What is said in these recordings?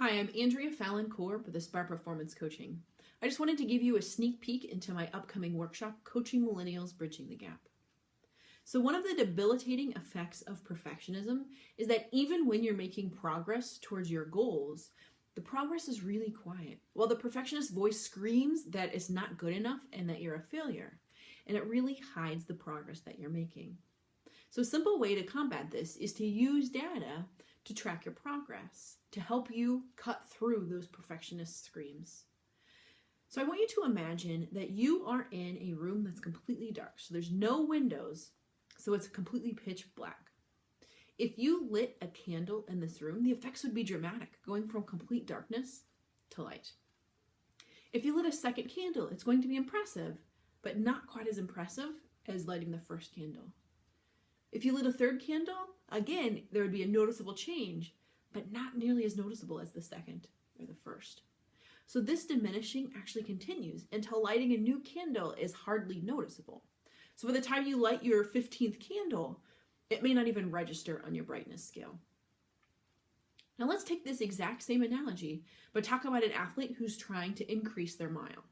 Hi, I'm Andrea Fallon-Korb with Aspire Performance Coaching. I just wanted to give you a sneak peek into my upcoming workshop, Coaching Millennials, Bridging the Gap. So one of the debilitating effects of perfectionism is that even when you're making progress towards your goals, the progress is really quiet, while the perfectionist voice screams that it's not good enough and that you're a failure, and it really hides the progress that you're making. So a simple way to combat this is to use data to track your progress, to help you cut through those perfectionist screams. So I want you to imagine that you are in a room that's completely dark. So there's no windows, so it's completely pitch black. If you lit a candle in this room, the effects would be dramatic, going from complete darkness to light. If you lit a second candle, it's going to be impressive, but not quite as impressive as lighting the first candle. If you lit a third candle, again, there would be a noticeable change, but not nearly as noticeable as the second or the first. So this diminishing actually continues until lighting a new candle is hardly noticeable. So by the time you light your 15th candle, it may not even register on your brightness scale. Now let's take this exact same analogy, but talk about an athlete who's trying to increase their mile.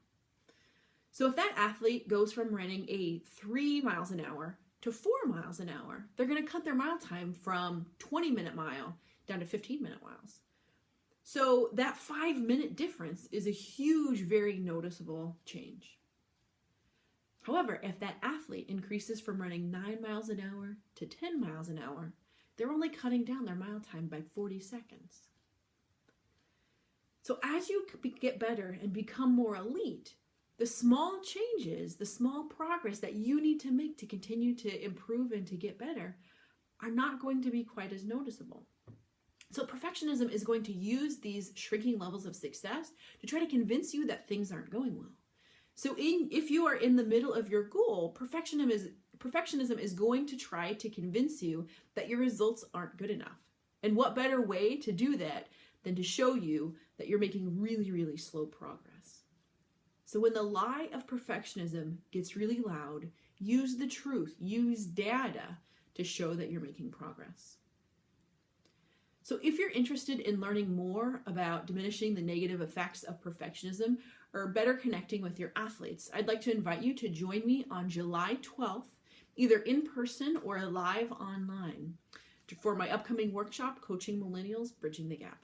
So if that athlete goes from running a 3 miles an hour to 4 miles an hour, they're going to cut their mile time from 20-minute mile down to 15-minute miles. So that 5-minute difference is a huge, very noticeable change. However, if that athlete increases from running 9 miles an hour to 10 miles an hour, they're only cutting down their mile time by 40 seconds. So as you get better and become more elite, the small changes, the small progress that you need to make to continue to improve and to get better are not going to be quite as noticeable. So perfectionism is going to use these shrinking levels of success to try to convince you that things aren't going well. So if you are in the middle of your goal, perfectionism is going to try to convince you that your results aren't good enough. And what better way to do that than to show you that you're making really, really slow progress? So when the lie of perfectionism gets really loud, use the truth, use data to show that you're making progress. So if you're interested in learning more about diminishing the negative effects of perfectionism or better connecting with your athletes, I'd like to invite you to join me on July 12th, either in person or live online, for my upcoming workshop, Coaching Millennials, Bridging the Gap.